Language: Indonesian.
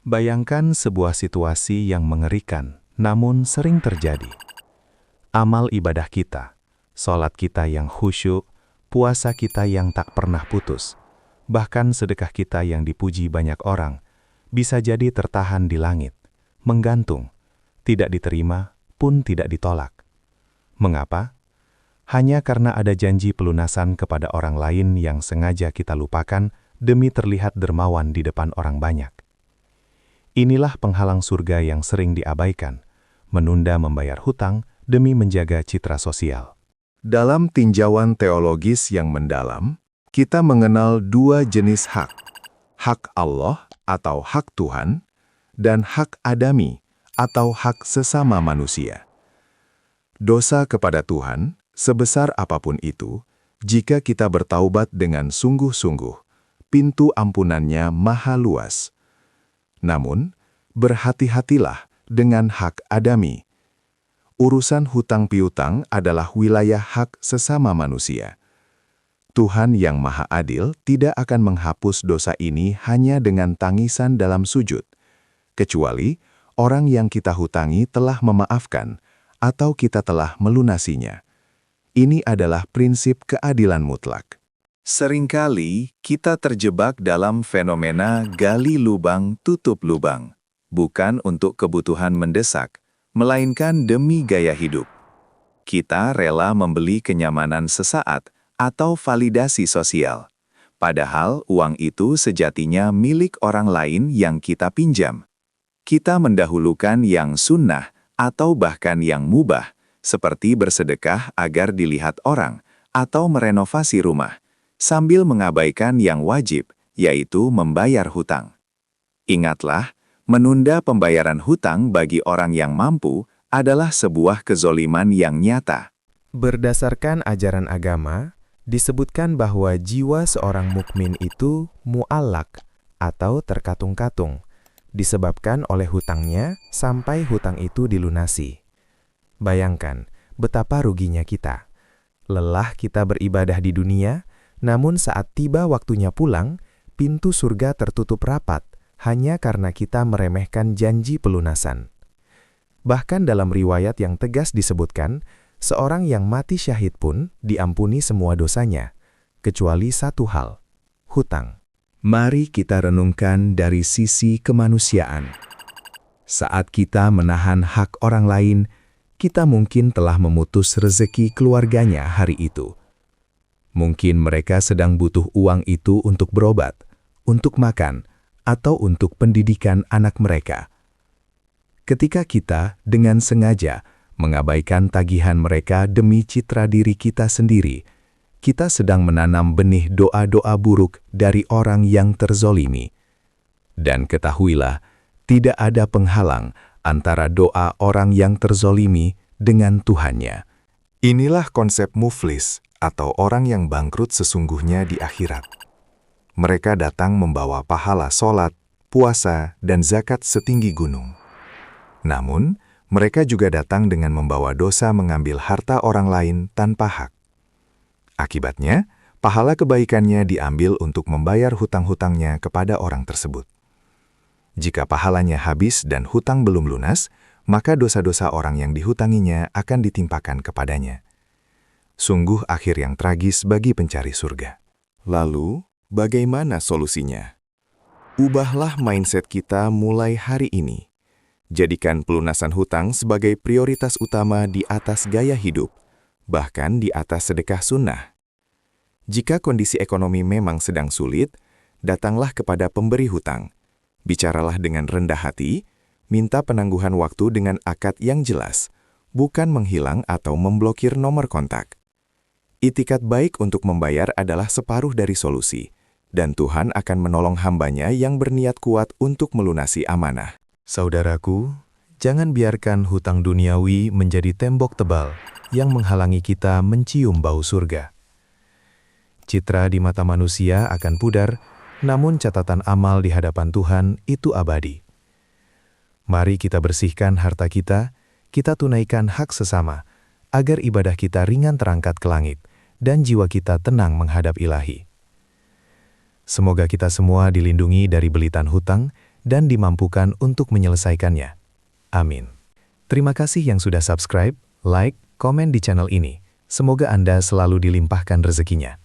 Bayangkan sebuah situasi yang mengerikan, namun sering terjadi. Amal ibadah kita, sholat kita yang khusyuk, puasa kita yang tak pernah putus, bahkan sedekah kita yang dipuji banyak orang, bisa jadi tertahan di langit, menggantung, tidak diterima pun tidak ditolak. Mengapa? Hanya karena ada janji pelunasan kepada orang lain yang sengaja kita lupakan demi terlihat dermawan di depan orang banyak. Inilah penghalang surga yang sering diabaikan, menunda membayar hutang demi menjaga citra sosial. Dalam tinjauan teologis yang mendalam, kita mengenal dua jenis hak. Hak Allah atau hak Tuhan, dan hak adami atau hak sesama manusia. Dosa kepada Tuhan, sebesar apapun itu, jika kita bertaubat dengan sungguh-sungguh, pintu ampunannya maha luas. Namun, berhati-hatilah dengan hak adami. Urusan hutang piutang adalah wilayah hak sesama manusia. Tuhan yang Maha Adil tidak akan menghapus dosa ini hanya dengan tangisan dalam sujud, kecuali orang yang kita hutangi telah memaafkan atau kita telah melunasinya. Ini adalah prinsip keadilan mutlak. Seringkali kita terjebak dalam fenomena gali lubang tutup lubang, bukan untuk kebutuhan mendesak, melainkan demi gaya hidup. Kita rela membeli kenyamanan sesaat atau validasi sosial, padahal uang itu sejatinya milik orang lain yang kita pinjam. Kita mendahulukan yang sunnah atau bahkan yang mubah, seperti bersedekah agar dilihat orang atau merenovasi rumah, sambil mengabaikan yang wajib, yaitu membayar hutang. Ingatlah, menunda pembayaran hutang bagi orang yang mampu adalah sebuah kezoliman yang nyata. Berdasarkan ajaran agama, disebutkan bahwa jiwa seorang mukmin itu mu'allak atau terkatung-katung, disebabkan oleh hutangnya sampai hutang itu dilunasi. Bayangkan betapa ruginya kita. Lelah kita beribadah di dunia, namun saat tiba waktunya pulang, pintu surga tertutup rapat hanya karena kita meremehkan janji pelunasan. Bahkan dalam riwayat yang tegas disebutkan, seorang yang mati syahid pun diampuni semua dosanya, kecuali satu hal, hutang. Mari kita renungkan dari sisi kemanusiaan. Saat kita menahan hak orang lain, kita mungkin telah memutus rezeki keluarganya hari itu. Mungkin mereka sedang butuh uang itu untuk berobat, untuk makan, atau untuk pendidikan anak mereka. Ketika kita dengan sengaja mengabaikan tagihan mereka demi citra diri kita sendiri, kita sedang menanam benih doa-doa buruk dari orang yang terzolimi. Dan ketahuilah, tidak ada penghalang antara doa orang yang terzolimi dengan Tuhannya. Inilah konsep muflis, atau orang yang bangkrut sesungguhnya di akhirat. Mereka datang membawa pahala sholat, puasa, dan zakat setinggi gunung. Namun, mereka juga datang dengan membawa dosa mengambil harta orang lain tanpa hak. Akibatnya, pahala kebaikannya diambil untuk membayar hutang-hutangnya kepada orang tersebut. Jika pahalanya habis dan hutang belum lunas, maka dosa-dosa orang yang dihutanginya akan ditimpakan kepadanya. Sungguh akhir yang tragis bagi pencari surga. Lalu, bagaimana solusinya? Ubahlah mindset kita mulai hari ini. Jadikan pelunasan hutang sebagai prioritas utama di atas gaya hidup, bahkan di atas sedekah sunnah. Jika kondisi ekonomi memang sedang sulit, datanglah kepada pemberi hutang. Bicaralah dengan rendah hati, minta penangguhan waktu dengan akad yang jelas, bukan menghilang atau memblokir nomor kontak. Itikat baik untuk membayar adalah separuh dari solusi, dan Tuhan akan menolong hamba-Nya yang berniat kuat untuk melunasi amanah. Saudaraku, jangan biarkan hutang duniawi menjadi tembok tebal yang menghalangi kita mencium bau surga. Citra di mata manusia akan pudar, namun catatan amal di hadapan Tuhan itu abadi. Mari kita bersihkan harta kita tunaikan hak sesama, agar ibadah kita ringan terangkat ke langit, dan jiwa kita tenang menghadap Ilahi. Semoga kita semua dilindungi dari belitan hutang, dan dimampukan untuk menyelesaikannya. Amin. Terima kasih yang sudah subscribe, like, komen di channel ini. Semoga Anda selalu dilimpahkan rezekinya.